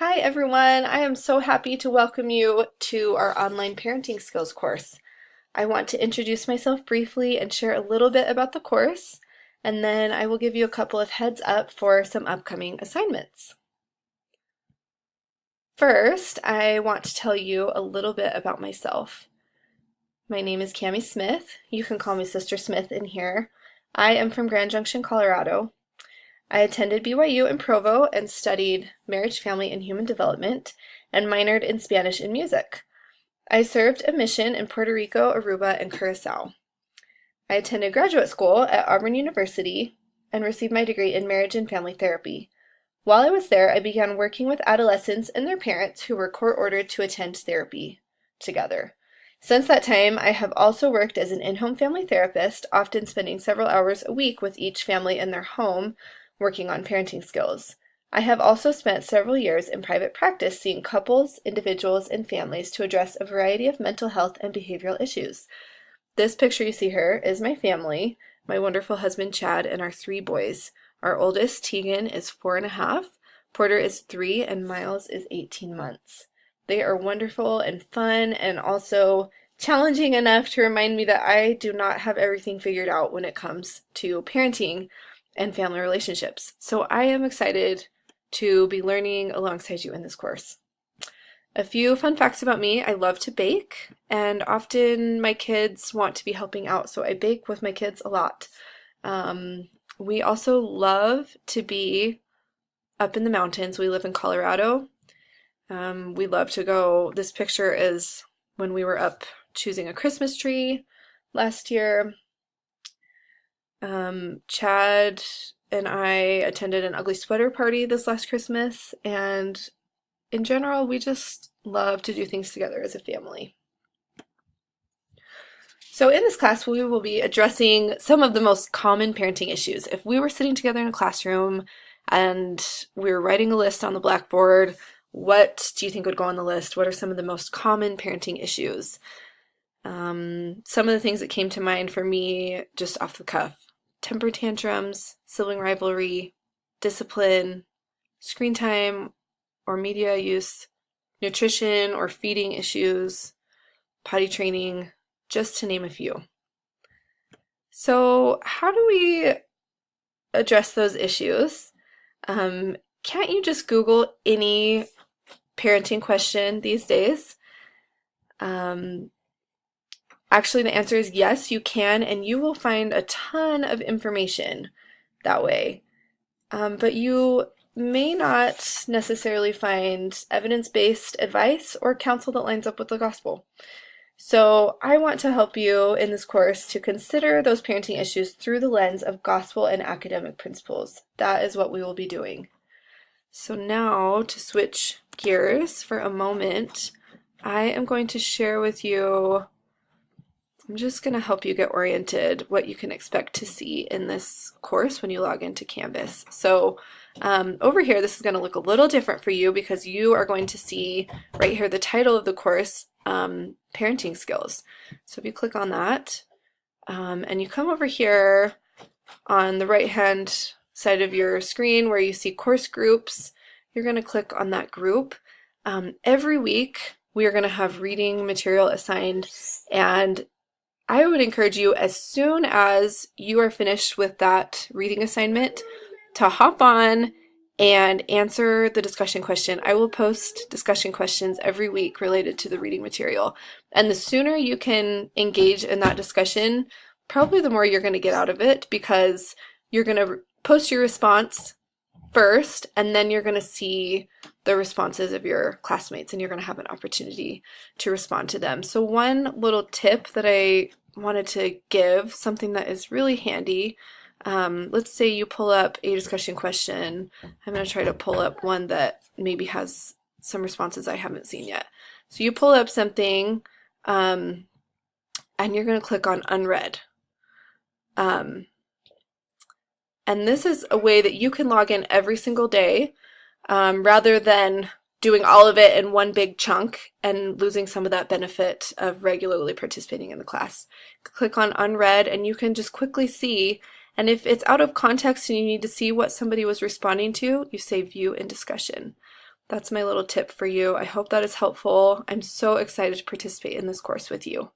Hi everyone, I am so happy to welcome you to our online parenting skills course. I want to introduce myself briefly and share a little bit about the course, and then I will give you a couple of heads up for some upcoming assignments. First, I want to tell you a little bit about myself. My name is Cami Smith. You can call me Sister Smith in here. I am from Grand Junction, Colorado. I attended BYU in Provo and studied marriage, family, and human development and minored in Spanish and music. I served a mission in Puerto Rico, Aruba, and Curacao. I attended graduate school at Auburn University and received my degree in marriage and family therapy. While I was there, I began working with adolescents and their parents who were court-ordered to attend therapy together. Since that time, I have also worked as an in-home family therapist, often spending several hours a week with each family in their home, working on parenting skills. I have also spent several years in private practice seeing couples, individuals, and families to address a variety of mental health and behavioral issues. This picture you see here is my family, my wonderful husband Chad, and our 3 boys. Our oldest, Tegan, is 4.5, Porter is 3, and Miles is 18 months. They are wonderful and fun and also challenging enough to remind me that I do not have everything figured out when it comes to parenting and family relationships. So I am excited to be learning alongside you in this course. A few fun facts about me. I love to bake, and often my kids want to be helping out, so I bake with my kids a lot. We also love to be up in the mountains. We live in Colorado. We love to go. This picture is when we were up choosing a Christmas tree last year. Chad and I attended an ugly sweater party this last Christmas, and in general, we just love to do things together as a family. So in this class, we will be addressing some of the most common parenting issues. If we were sitting together in a classroom and we were writing a list on the blackboard, what do you think would go on the list? What are some of the most common parenting issues? Some of the things that came to mind for me just off the cuff: temper tantrums, sibling rivalry, discipline, screen time or media use, nutrition or feeding issues, potty training, just to name a few. So how do we address those issues? Can't you just Google any parenting question these days? Actually, the answer is yes, you can, and you will find a ton of information that way. But you may not necessarily find evidence-based advice or counsel that lines up with the gospel. So I want to help you in this course to consider those parenting issues through the lens of gospel and academic principles. That is what we will be doing. So now, to switch gears for a moment, I am going to share with you, I'm just going to help you get oriented what you can expect to see in this course when you log into Canvas. So over here, this is going to look a little different for you because you are going to see right here the title of the course, Parenting Skills. So if you click on that and you come over here on the right-hand side of your screen where you see course groups, you're going to click on that group. Every week, we are going to have reading material assigned, and I would encourage you, as soon as you are finished with that reading assignment, to hop on and answer the discussion question. I will post discussion questions every week related to the reading material. And the sooner you can engage in that discussion, probably the more you're going to get out of it, because you're going to post your response first, and then you're going to see the responses of your classmates, and you're going to have an opportunity to respond to them. So one little tip that I wanted to give, something that is really handy, let's say you pull up a discussion question. I'm going to try to pull up one that maybe has some responses I haven't seen yet. So you pull up something, and you're going to click on unread. And this is a way that you can log in every single day, rather than doing all of it in one big chunk and losing some of that benefit of regularly participating in the class. Click on unread and you can just quickly see, and if it's out of context and you need to see what somebody was responding to, you say view in discussion. That's my little tip for you. I hope that is helpful. I'm so excited to participate in this course with you.